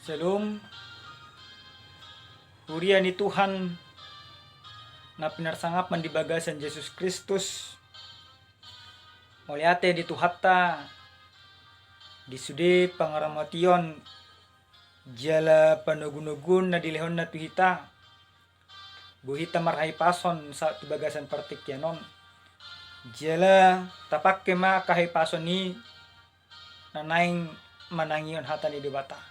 Shalom, hurian ni Tuhan na pinarsangapan di bagasan Jesus Kristus. Muliate di Tuhatta di sude pangaramation jala panugunugun na dilehon na tuhita. Buhita marhay pason sa tubagasan partikyanon. Jala tapak kema kahay pason ni nanaing manangion hata ni debata.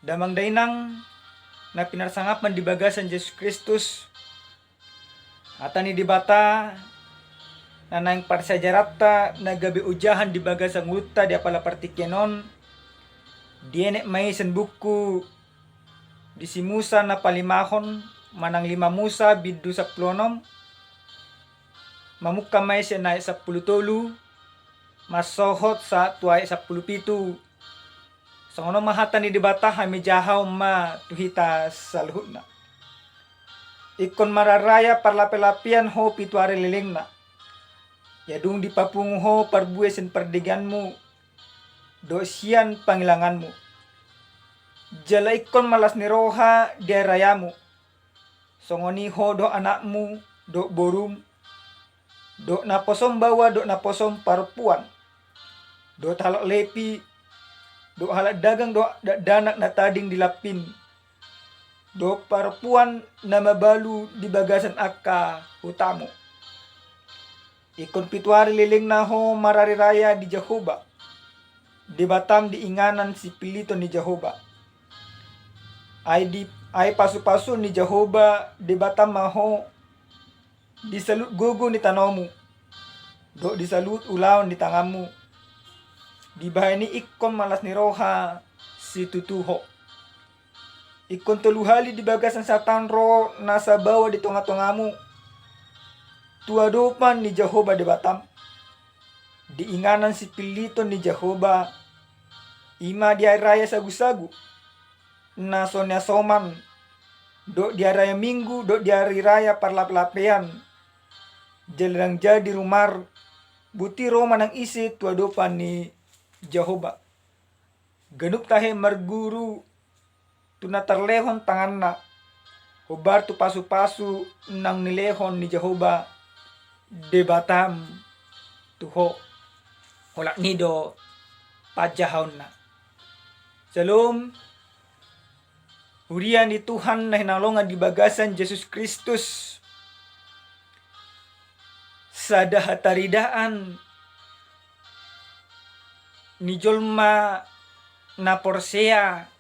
Damang dainang na pinarsangapan di bagasan Jesus Kristus hata ni debata nanaing parsajarata nagabi ujahan di bagasang uta di apala partikyanon dienek may sen buku di si Musa na palimahon manang 5 Musa biddu 10 mamukka may siya na 10 tolu masohot sa tuay 10 pitu. So ngono mahata ni debata hami jahaw ma tuhita sa luhut na. Ikon mararaya parlapelapian ho pituare liling na. Yadung dipapung ho parbuwe sen perdiganmu. Dosian pangilanganmu. Jala ikon malas niroha dia rayamu. Songoni ho do anakmu, do borum. Do naposom bawa, do naposom perempuan. Do talok lepi. Do halak dagang do danak na tading dilapin. Do perempuan na mabalu di bagasan akka utamu. Ikon pituari liling na ho marari raya di Jehovah. Di batam di inganan si pilito ni Jehovah. Ay pasu-pasu ni Jehovah di batam maho di salut gugu ni tanomu. Do di salut ulaon di tangamu. Di bahay ni ikon malas ni roha si tutuho. Ikon teluhali di bagasan satan ro nasa bawa di tonga-tongamu. Tuadopan ni Jehovah di batam. Di inganan si pilito ni Jehovah. Ima di raya sagu-sagu. Nasonya soman. Do di raya minggu, do di hari raya parlap-lapean. Jalan jadi rumar. Buti Roma nang isi tuadopan ni Jehovah. Genup tahe marguru tunatarlehon tanganna. Hobar tu pasu-pasu nang nilehon ni Jehovah. Debatam tuho. Holak nido pajahon na. Shalom. Hurian di Tuhan na hinalongan di bagasan Jesus Kristus. Sadahataridaan ni jolma na porsea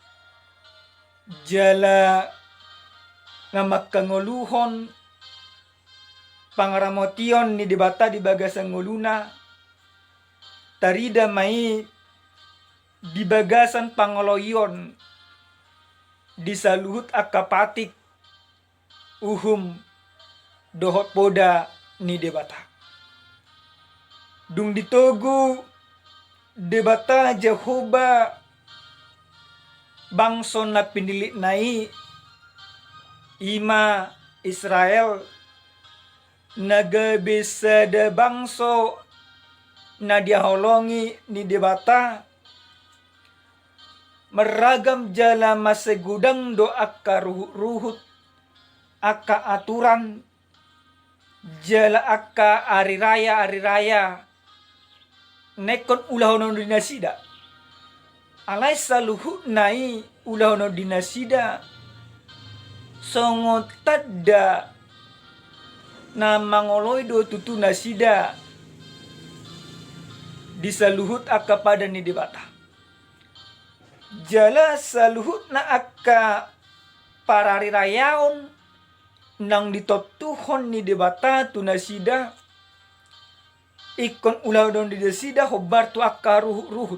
jala nga makanguluhon pangaramotion ni debata di bagasang nguluna tarida may di bagasan pangoloyon di saluhut akapatik uhum dohot poda ni debata dung ditogu debata Jehovah bangso na pinili nai ima Israel nagabisa de bangso na diaholongi ni debata meragam jala masegudang do akka ruhut akka aturan jala akka ari raya nekon ulahono dinasida alay saluhut nai ulahono dinasida songo tadda na mangoloy do tutu nasida disaluhut akka pada ni debata jala saluhut na akka parari rayaon nang ditotuhon ni debata tu nasida ikon ulah don di desida hobar tu akka ruhut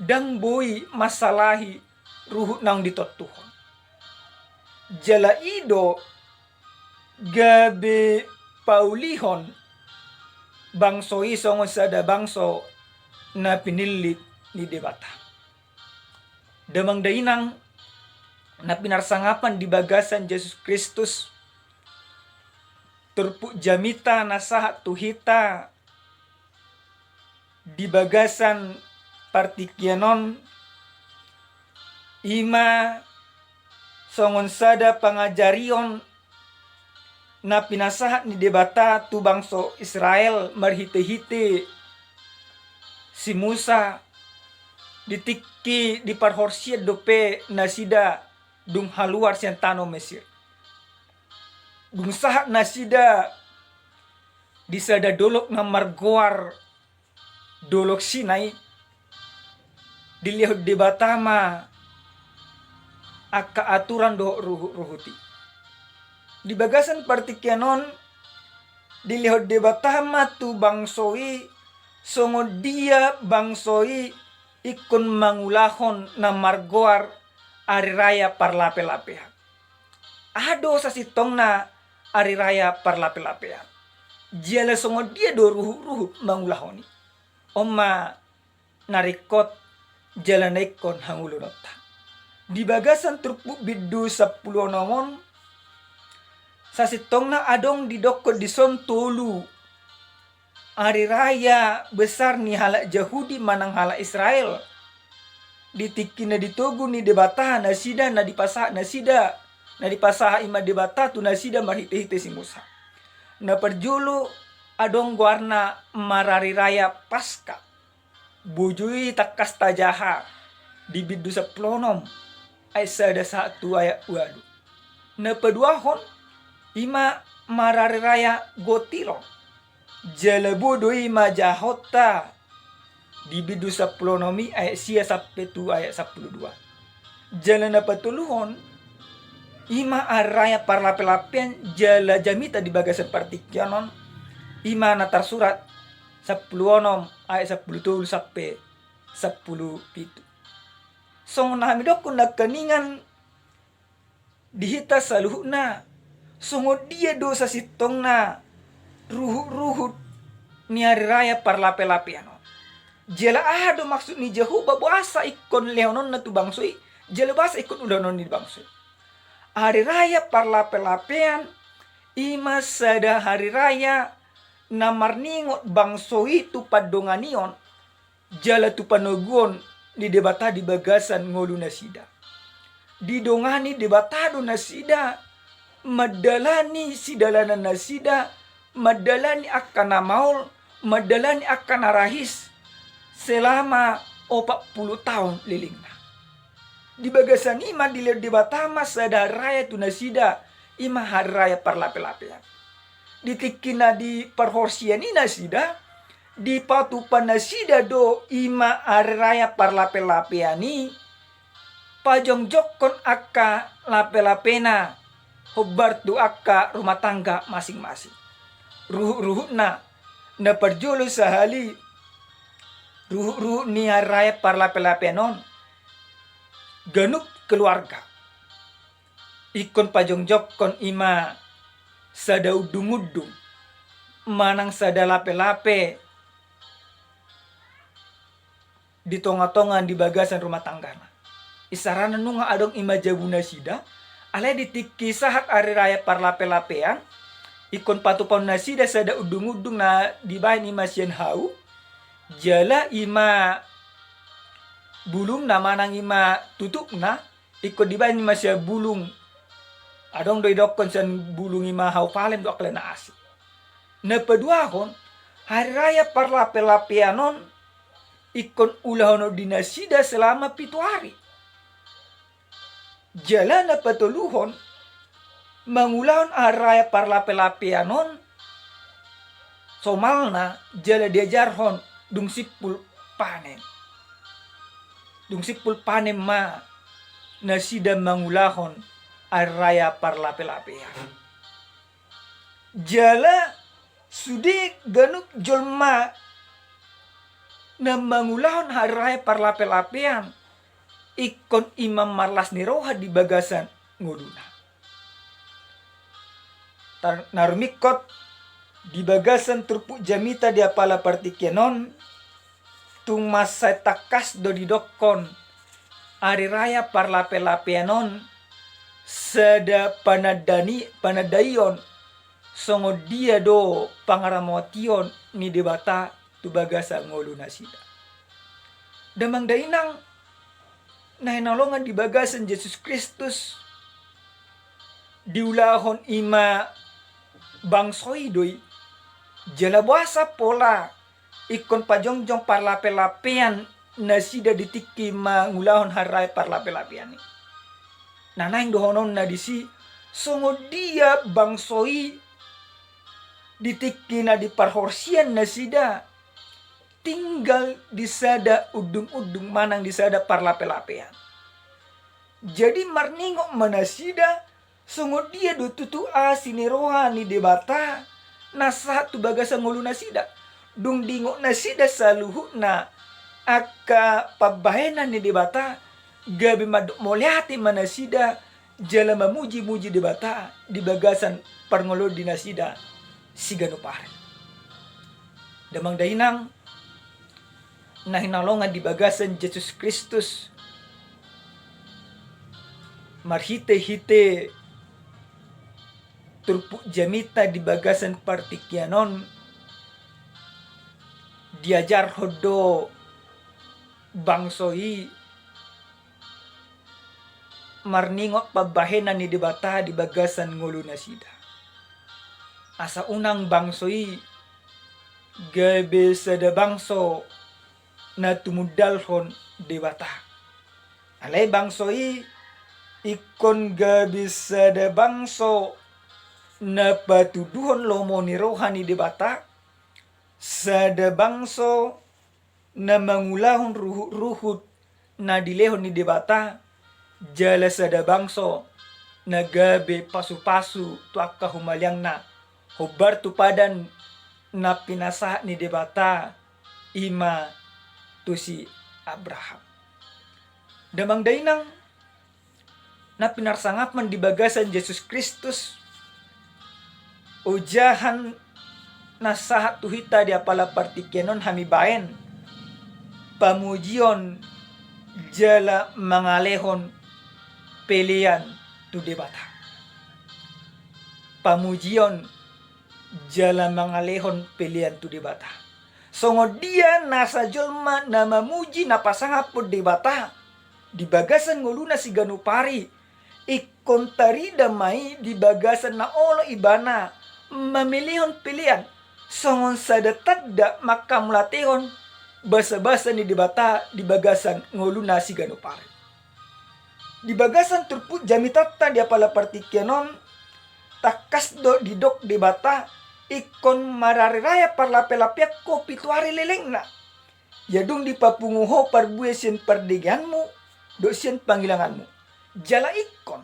dang boy masalahi ruhut nang ditotuhon jala ido gabe paulihon bangso isong sada bangso na pinilit ni debata damang dainang na pinarsangapan di bagasan Jesus Kristus turpu jamita nasahat tuhita di bagasan partikyanon Ima songon sada pangajarion na pinasahat ni debata tu bangso Israel marhite-hite si Musa ditiki di parhorsia dope nasida dung haluar sian tano Mesir. Dung sahat nasida di sada dolok na margoar dolok Sinai dilihat debata ma aka aturan do ruhuti. Di bagasan partikianon dilihat debata ma tu bangsoi songo dia bangsoi ikon mangulahon na margoar ari raya parlape-lapehan. Ado sa sitong na ari raya parlape-lapehan. Jala songo dia do ruhu mangulahoni. Oma narikot jala naikon hangulunota. Di bagasan trupu bidu 10 nomon sa sitong na adong didokot di son tolu hari raya besar ni hala Yahudi manang hala Israel. Ditiki na ditogu ni debata nasida na dipasa nasida na dipasa ima debata tu nasida marhite-hite si Musa. Na perjulu adong guarna marari raya Paskah. Bujui takas tajaha di bidu 10 ay sada 1 ayat 2. Na peduahon ima marari raya Gotiro. Jalabudo ima jahota di bidu 10 nomi ayat sia sampai tu ayat 12. Jala na patuluhon ima araya parlape-lapean jala jamita di bagasan partikianon ima na tersurat 10 ayat 10 sampai 10. Song na hamidokun na kaningan dihita saluhna songo dia dosa sitong na ruhut ni hari raya parlape-lapean. Jela ado maksud ni Jehovah bahasa ikon leonon na tu bangsoi. Jela bahasa ikon udanon ni bangsoi. Hari raya parlape-lapean ima sada hari raya namarningot bangsoi tu padonganion. Jala tu panoguon di debata di bagasan ngolu nasida. Didongani debatado nasida. Madalani sidalanan nasida. Madalani akan namaul. Madalani akan narahis. Selama 40 tahun lilingna. Di bagasan ima dilihat debatama sada raya tu nasida. Ima hari raya parlape-lapean. Ditikina di parhorsian ni nasida. Di patupan nasida do ima hari raya parlape-lapeani. Pajong jokon aka lape-lapena. Hobar tu aka rumah tangga masing-masing. Ruhut-ruhut na perjolo sahali. Ruhut-ruhut ni hari raya parlape-lapeanon. Ganuk keluarga. Ikon pajong jokon ima sada udung-udung. Manang sada lape-lape. Di tonga-tongan di bagasan rumah tangga. Isarana nunga adong ima jabuna sida. Alay ditiki sahat hari raya parlape-lapean. Ikon patupon nasida sada udung-udung na dibahin ima sian hau. Jala ima bulung na manang ima tutup na. Ikon dibahin ima siya bulung. Adong doi dokon sian bulung ima hau palem do akla na asik. Na paduahon hari raya parlape-lapeanon. Ikon ulahono dinasida selama 7 hari. Jala na patuluhon mangulahon araya parlape-lapeanon somalna jala diajarhon dung sipul panen. Dung sipul panen ma nasida mangulahon araya parlape-lapean. Jala sudi ganuk jolma na mangulahon araya parlape-lapean. Ikon imam marlas niroha di bagasan nguduna. Narumikot di bagasan turpuk jamita di apala partikianon. Tung masa takas do didokon. Hari raya parlape-lapeanon. Sada panadayon. Songo dia do pangaramotion ni debata tu bagasan nguduna sida. Damang dainang na hinalongan di bagasan Yesus Kristus diulahon ima bangsoy doy jalabasa pola ikon pajongjong parlape-lapean na sida ditiki mangulahon haray parlape-lapean ni nanay dohonon na disi songo dia bangsoy ditiki na di parhorsian na sida tinggal di sada udung-udung manang di sada parlape-lapean. Jadi marningok manasida songo dia do tutu siniroha ni debata na satu bagasa ngulu nasida dung dingok nasida saluhu na aka pabahenan ni debata gabi maduk moliati manasida jala mamuji-muji debata di bagasan parngolo dinasida sigano pare damang dainang na hinalongan di bagasan Yesus Kristus marhite-hite turpu jamita di bagasan partikianon diajar hodo bangsoi marningok pabahenan ni debata di bagasan ngulu nasida asa unang bangsoi gabe sada bangso na tumudalhon debata alay bangsoi ikon gabe sada bangso na patuduhon lomo ni rohani debata sada bangso na mangulahon ruhut na dilehon ni debata jala sada bangso na gabe pasu-pasu tuaka humalyang na hobar tupadan na pinasa ni debata ima tu si Abraham damang dainang na pinarsangapan di bagasan Yesus Kristus ujahan na sahat tuhita di apala partikianon hamibaen pamujion jala mangalehon pelian tu debata pamujion jala mangalehon pelian tu debata songo dia nasa jolma na mamuji na pasangapod debata di bagasan nguluna si ganupari ikon tarida mai di bagasan na olo ibana mamilihon pilihan songon sadatagda makamulatihon basa-basa ni debata di bagasan nguluna si ganupari di bagasan turput jamitata di apala partikianon takas do didok debata ikon marariraya parlape-lapiak ko pituari leleng na yadung di papunguho parbuye sien pardeganmu do sien panggilanganmu jala ikon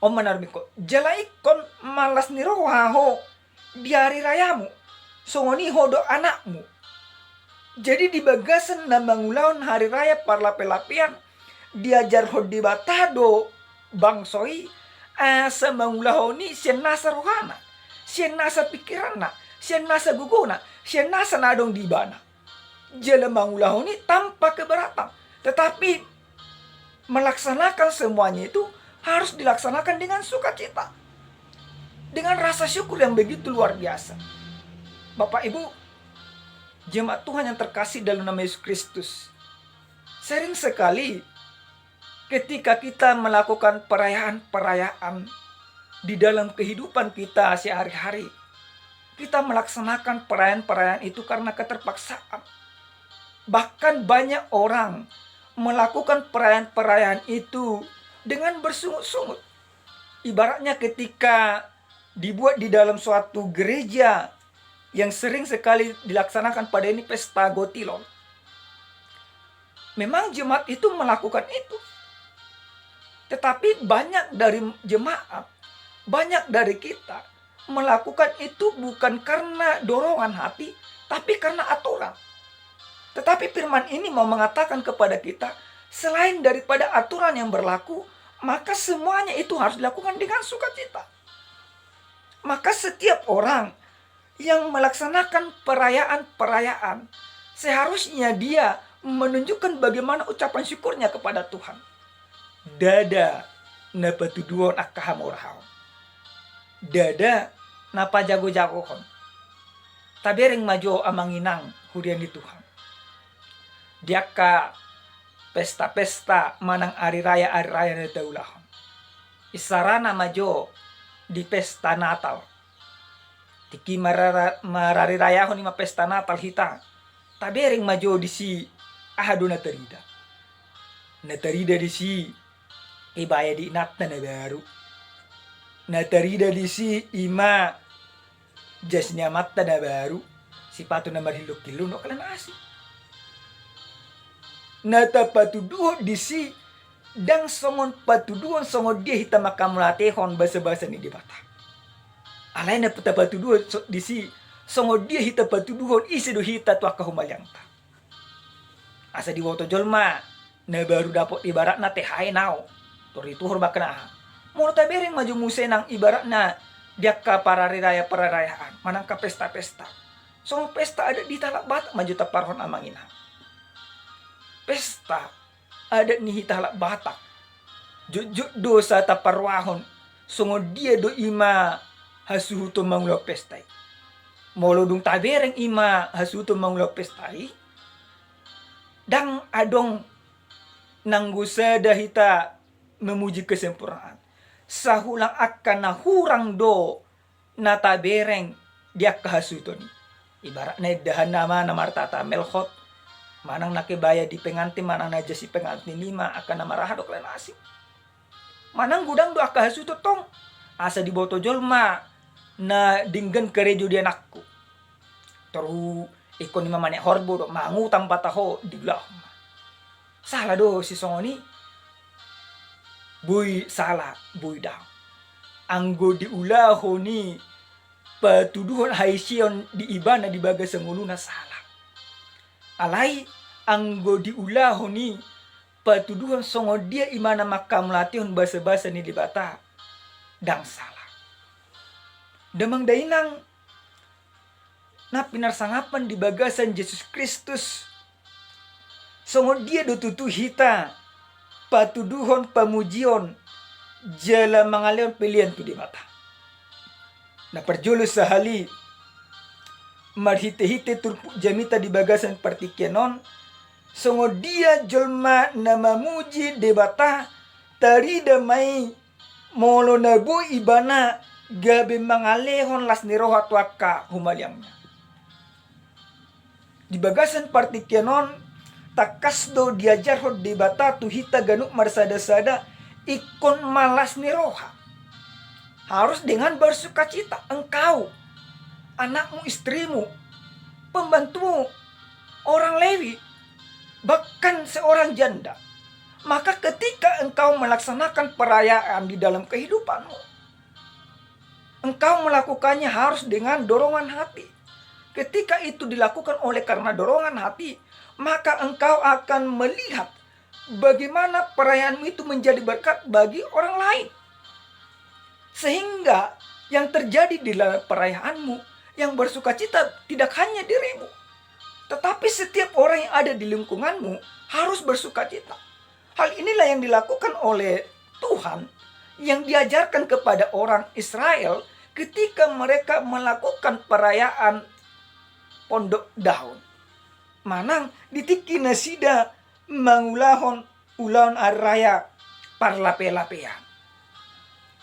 o manarbiko jala ikon malas ni rohaho di hari rayamu songoni hodo anakmu jadi di bagasan na mangulaon hari raya parlape-lapian diajar hodi batado bangsoi asa mangulahoni sien nasa rohana sien nasa pikirana sien nasa gugona sien nasa nadong dibana jala mangulahoni tanpa keberatan tetapi melaksanakan semuanya itu harus dilaksanakan dengan sukacita dengan rasa syukur yang begitu luar biasa. Bapak Ibu jemaat Tuhan yang terkasih dalam nama Yesus Kristus, sering sekali ketika kita melakukan perayaan-perayaan di dalam kehidupan kita sehari-hari, kita melaksanakan perayaan-perayaan itu karena keterpaksaan. Bahkan banyak orang melakukan perayaan-perayaan itu dengan bersungut-sungut. Ibaratnya ketika dibuat di dalam suatu gereja yang sering sekali dilaksanakan pada ini pesta gotilon. Memang jemaat itu melakukan itu. Tetapi banyak dari jemaat, banyak dari kita melakukan itu bukan karena dorongan hati, tapi karena aturan. Tetapi firman ini mau mengatakan kepada kita, selain daripada aturan yang berlaku, maka semuanya itu harus dilakukan dengan sukacita. Maka setiap orang yang melaksanakan perayaan-perayaan, seharusnya dia menunjukkan bagaimana ucapan syukurnya kepada Tuhan. Dada napatuduon akahamorahon. Dada napa jago-jagohon. Tabering majo amanginang hurian di Tuhan. Diaka pesta-pesta manang ari raya na daulahon. Isarana majo di pesta Natal. Tiki marari raya hon ima pesta Natal hita. Tabering majo di si ahado na terida. Na terida di si ibaya di inat na baru. Na terida di si ima jasnya mata na baru. Sipatu na marhilok-hilok no kalan asi. Nata patuduho di si dang songon patuduhon songon dia hita makamulatehon basa-basa ni di bata. Alay na pata patuduhon di si songon dia hita patuduhon isi do hita tu akahumalyang ta. Asa di woto jolma na baru dapot ibarat na tehai nao. Torituhor bakna. Muna tabereng maju muse nang ibarat na dia ka pararayaan manang ka pesta-pesta. Songon pesta ada di talak bata maju taparhon amang ina. Pesta ada ni hitalak batak jujuk dosa taparwahon songo dia do ima hasuhuto mangulo pestai molodung tabereng ima hasuhuto mangulo pestai dang adong nanggusa dahita memuji kesempurnaan sahulang akan nahurang do na tabereng dia kahasuto ni ibarat na dahan nama namartata melkhot manang nakibaya di pengantin manang naja si pengantin lima akan namaraha do klan asing manang gudang do akahasuto tong asa di boto jolma na dinggen kerejo di anakku toru ikon ni mamane horbo do mangutang pataho di belah salah do si songoni bui salah bui daw anggo di ulaho ni patuduhon haision di ibana di bagas senguluna salah alai anggo diulaho ni patuduhan songo dia imana makam latihon basa-basa ni dibata dang salah. Damang dainang na pinarsangapan di bagasan Yesus Kristus songo dia do tutu hita patuduhon pamujion jala mangaleon pilihan tu di mata. Na perjulus sahali marhite-hite turpu jamita di bagasan partikenon songo dia jolma nama muji debata tarida mai molo nabu ibana gabe mangalehon las niroha tuaka humalyangnya di bagasan partikenon takasdo diajar hod debata tu hita ganuk marsada-sada ikon malas niroha harus dengan bersukacita engkau anakmu, istrimu, pembantumu, orang Lewi, bahkan seorang janda. Maka ketika engkau melaksanakan perayaan di dalam kehidupanmu, engkau melakukannya harus dengan dorongan hati. Ketika itu dilakukan oleh karena dorongan hati, maka engkau akan melihat bagaimana perayaanmu itu menjadi berkat bagi orang lain. Sehingga yang terjadi di dalam perayaanmu yang bersukacita tidak hanya dirimu, tetapi setiap orang yang ada di lingkunganmu harus bersukacita. Hal inilah yang dilakukan oleh Tuhan yang diajarkan kepada orang Israel ketika mereka melakukan perayaan pondok daun. Manang ditiki nasida mangulahon ulahon araya parlape-lapean.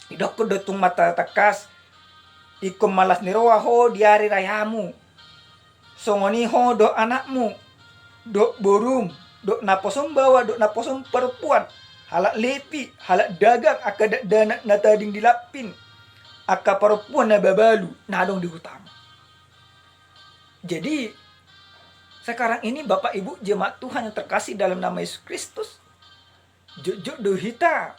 Idok kedotung mata takas ikom malas niroa ho diari rayamu songoni ho do anakmu do borum do naposom bawa do naposom perempuan halak lepi halak dagang akadak dana natading dilapin aka perempuan na babalu nadong di hutan. Jadi sekarang ini Bapak Ibu jemaat Tuhan yang terkasih dalam nama Yesus Kristus jujuk do hita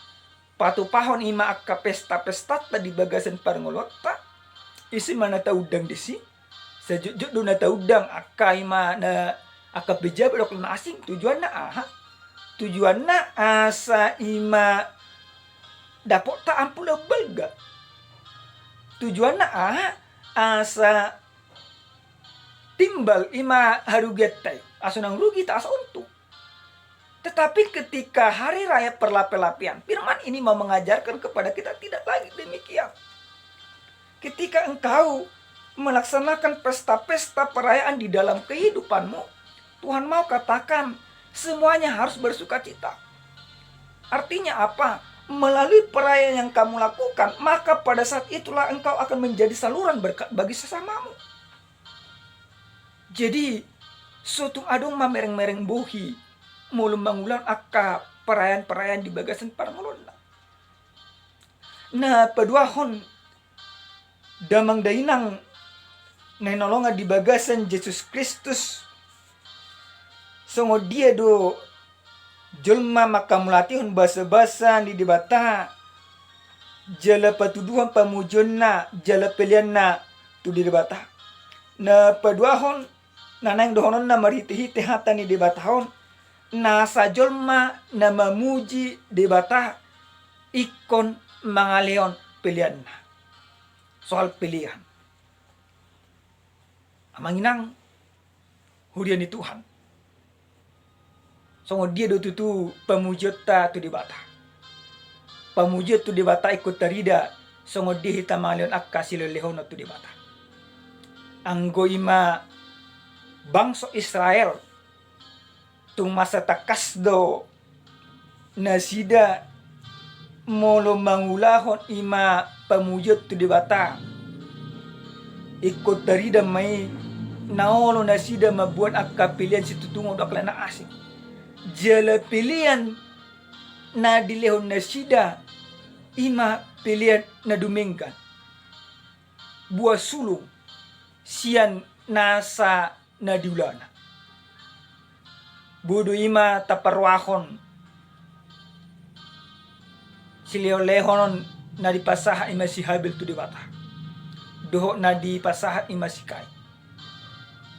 patu pahon ima aka pesta-pesta di bagasan parngolota isi mana taudang disi sejuk do na taudang akai mana aka pejabat lokal asing tujuanna asa ima dapot ta ampula belga tujuanna asa timbal ima harugetai asunang rugi ta asa untung. Tetapi ketika hari raya perlape-lapian firman ini mau mengajarkan kepada kita tidak lagi demikian. Ketika engkau melaksanakan pesta-pesta perayaan di dalam kehidupanmu, Tuhan mau katakan Semuanya harus bersuka cita. Artinya apa? Melalui perayaan yang kamu lakukan, maka pada saat itulah engkau akan menjadi saluran berkat bagi sesamamu. Jadi, suatu adong mamereng-mereng bohi, mulum mangulang akka perayaan-perayaan di bagasan parangolon. Nah, paduahon damang dainang nanolonga di bagasan Yesus Kristus. Songo dia do jelma makamulatihon basa-basa di dibata. Jala patuduhan pamujonna, jala pilihan na tu di dibata. Na paduahon nanang dohonon na marhiti-hiti hata ni dibatahon. Na sa jelma na mamuji dibata ikon mga leon pilihan na. Soal pilihan. Amanginang hurian ni Tuhan. Songo dia do tutu pamujota tu dibata. Pamujot tu dibata ikut tarida. Songo dia hita mga leon akka silolehon tu dibata. Anggo ima bangsa Israel tung masa takas do nasida molo mangulahon ima pamujot tu dibata ikut darida may naolo nasida mabuan akka pilihan situtungo do aklana asing jala pilihan na dilehon nasida ima pilihan na duminggan buah sulung sian nasa na diulana budo ima taparwahon sileo-lehonon na dipasaha ima si Habil tu dibata. Doho na dipasaha ima si Kai.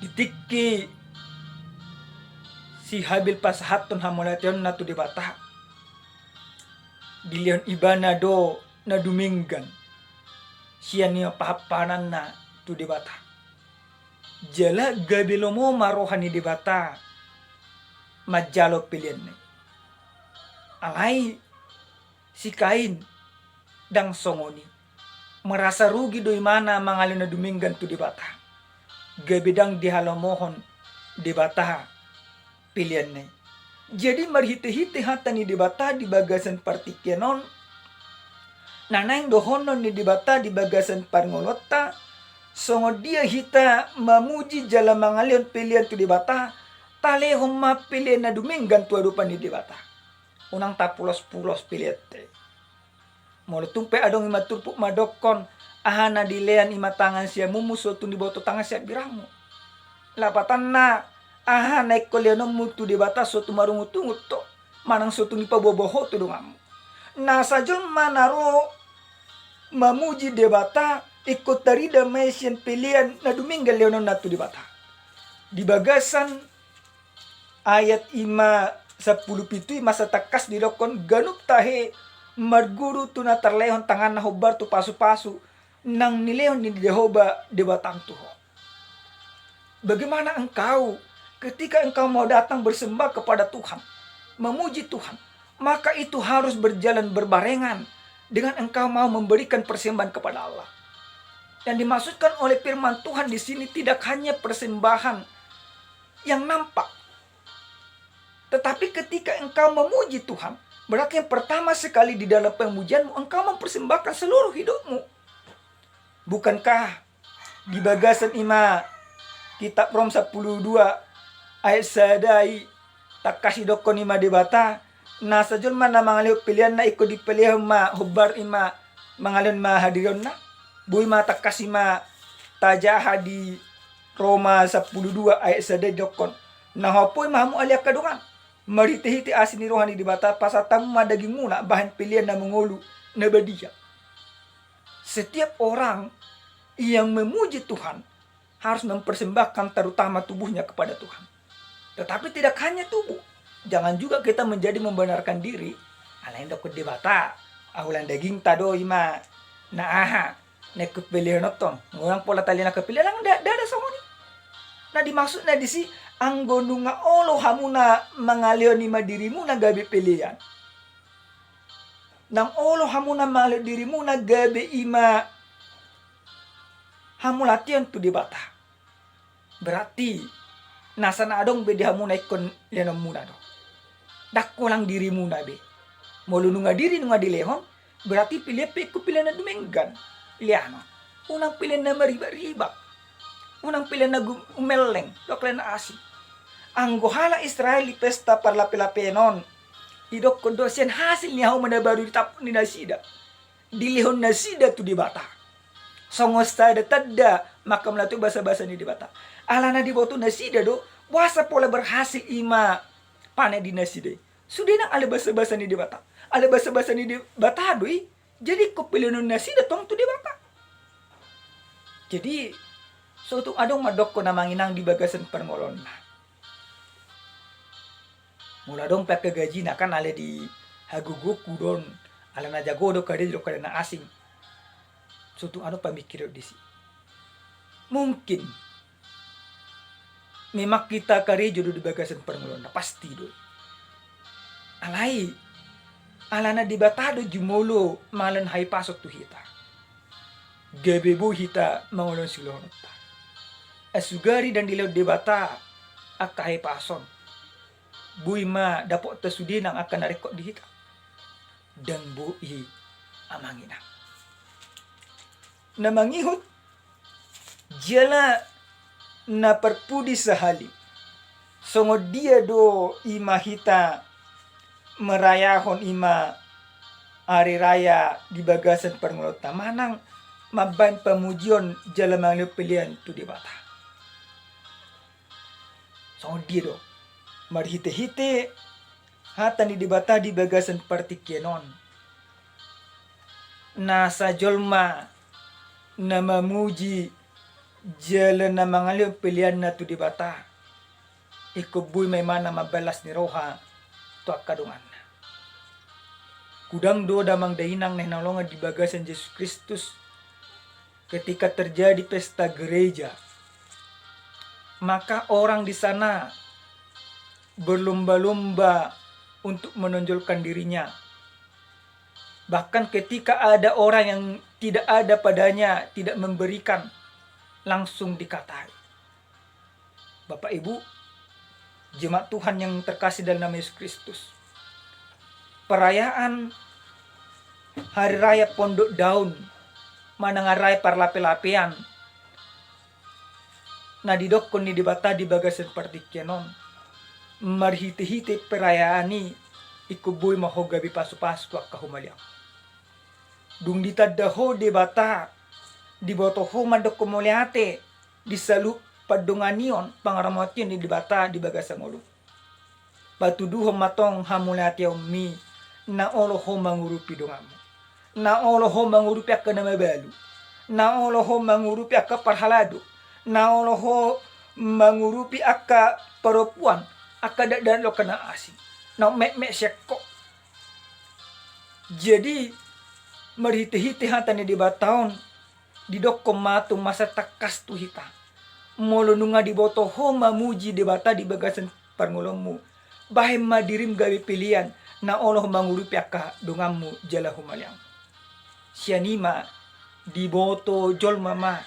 Ditikki si Habil pasahaton hamolation na tu dibata. Dilion ibana do na duminggan. Siya niya pahapanan na tu dibata. Jala gabilomo marohan ni dibata. Majalo pilihan ni. Alay si Kain dang songoni merasa rugi doi mana mangalina duminggan tu dibata. Gabidang dihalomohon dibata pilihan ni. Jadi marhiti-hiti hata ni dibata di bagasan partikenon. Nanang dohonon ni dibata di bagasan parngolota. Songo dia hita mamuji jala mangalion pilihan tu dibata. Talehom mapilihan na duminggan tu adupan ni dibata. Unang tapulos-pulos pilete. Molo tumpe adong ima turpuk madokon ahana dilean ima tangan siya mumuso tu di boto tangan siya biramu. Lapatan na ahana ekoleanom mutu di batas so tumarungutungut to. Manang so tu nipaboboho tu dungamu. Nasa jol manaro mamuji debata ikut tarida maisian pilihan na duminggal leonon natu debata. Di bagasan ayat ima 10 pitu masa takas dirokon ganup tahe marguru tu na terlehon tangan na hobar tu pasu-pasu nang nilehon ni Jehovah debatang Tuhan. Bagaimana engkau ketika engkau mau datang bersembah kepada Tuhan, memuji Tuhan, maka itu harus berjalan berbarengan dengan engkau mau memberikan persembahan kepada Allah. Yang dimaksudkan oleh firman Tuhan di sini tidak hanya persembahan yang nampak, tetapi ketika engkau memuji Tuhan, berarti yang pertama sekali di dalam pemujianmu, engkau mempersembahkan seluruh hidupmu. Bukankah di bagasan ima kitab Rom 12 ayat sadai tak kasih dokon ima debata na sajun mana mangaliw pilihan na iko di pilihan ma hubar ima mangaliw ma hadiron na buy ma tak kasih ma tajaha di Roma 12 ayat sadai dokon na hapoy mahamu aliak kadungan mariti-hiti asin ni rohani dibata pasatam madaging muna bahan pilihan na mengulu na badia. Setiap orang yang memuji Tuhan harus mempersembahkan terutama tubuhnya kepada Tuhan. Tetapi tidak hanya tubuh. Jangan juga kita menjadi membenarkan diri. Alain dokut dibata. Ahulan daging tado ima. Na aha. Nekut pilihan noton. Ngurang pola tali na kepilihan. Lang dada sama ni. Nah dimaksud na disi. Anggono nga olo hamuna mangalion ima dirimu na gabi pilihan. Nang olo hamuna mangalion dirimu na gabi ima hamulatian tu dibata. Berarti nasa na adong bedi hamuna ikon lianom muna do. Dakko lang dirimu na be. Molo nunga diri nunga dilehon, berarti pilih ku pilih na dumenggan. Liano. Unang pilih na mariba-riba. Unang pilih na umeleng. Doklen na asing. Ang gohala Israel di pesta parlapi-lapenon. Idok kondosian hasil niya humana baru ditapon ni nasida. Dilihon nasida tu di bata. Songosta ada tadda maka melatu basa-basa ni di bata. Alana di botu nasida do. Wasa pola berhasil ima pane di nasida. Sudah nang ala basa-basa ni di bata. Ala basa-basa ni di bata doi. Jadi ko pilihon nasida tong tu di bata. Jadi suatu adong madok ko na manginang di bagasan perngolon na. Mula dong pek gaji na kan ale di hagugoku don ala na jago do kade na asing. Suatu ano pamikir di si. Mungkin memang kita kari jodoh di bagasan perngolon na pasti do. Alai alana di batado jumolo malan hai pasok tu hita. Gabebo hita mangolon silon ta. Asugari dan dilaw di bata akay pason. Bui ma dapot tasudin ang akan narekod di hita. Dan bui amangina. Namangihut jala na perpudi sahali. Songod dia do ima hita merayahon ima hari raya di bagasan perngolota. Manang maban pamujion jala manglo pilihan tu di bata. Songod dia do. Marhite-hite hatan di bata di bagasan partikienon. Nasa jolma na mamuji jala na mangalio pilihan na tu di bata. Ikubuy may mana mabalas ni roha tu akadungan. Kudang do damang dainang nahinalongan di bagasan Yesus Kristus ketika terjadi pesta gereja. Maka orang di sana berlomba-lomba untuk menonjolkan dirinya. Bahkan ketika ada orang yang tidak ada padanya, tidak memberikan, langsung dikatai. Bapak Ibu, jemaat Tuhan yang terkasih dalam nama Yesus Kristus. Perayaan Hari Raya Pondok Daun, manangaray parlapi-lapian, na didokon ni dibata di bagasan partikienon. Marhiti-hiti perayaan ni ikuboy mahogabi pasu-pasu ak kahumaliang. Dung ditadaho di bata di botoho mandok kumuliate di salu padunganion pangaramation di bata di bagasa ngulu. Patuduho matong hamuliate mi na oloho mangurupi dongamu. Na oloho mangurupi akka namabalu. Na oloho mangurupi akka parhalado. Na oloho mangurupi akka perempuan. Akka dan lo kena asing. Na mek syekko. Jadi merhiti-hiti hatan di bataon di dokkom matung masa takas tu hita. Molo nunga di botoho mamuji di bata di bagasan parngolongmu. Bahem madirim gawi pilihan na Allah mangurupi akka dongamu jala humaliang. Sianima di boto jol mama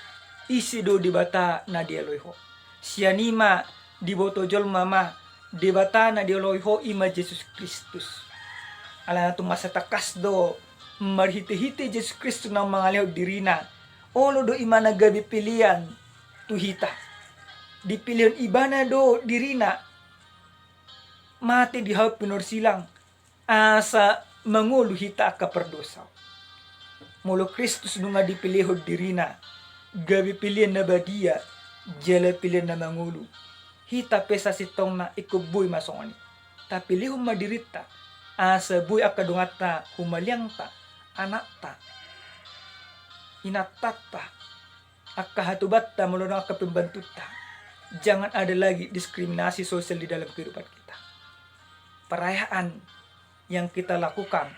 isi do di bata na dialoiho. Sianima di boto jol mama di bata na dialoiho ima Yesus Kristus. Ala na masa takas do marhiti-hiti Yesus Kristus ng mga leho dirina. Olo do ima nagabi pilihan tuhita. Dipilihan iba na do dirina. Mati di hao pinursilang asa mangulu hita ka perdosa. Molo Kristus nunga dipilihod dirina. Gabi pilihan na badia. Jala pilihan na mangulu. Hita pesa sitong na ikubuy masongani. Tapi lihom madirita. Asa buy akadungata humaliang ta. Anak ta. Inatat ta. Akahatubat ta mula na akapimbantu ta. Jangan ada lagi diskriminasi sosial di dalam kehidupan kita. Perayaan yang kita lakukan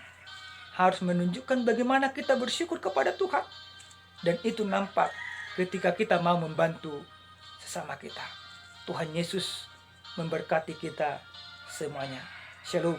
harus menunjukkan bagaimana kita bersyukur kepada Tuhan. Dan itu nampak ketika kita mau membantu sesama kita. Tuhan Yesus memberkati kita semuanya. Shalom.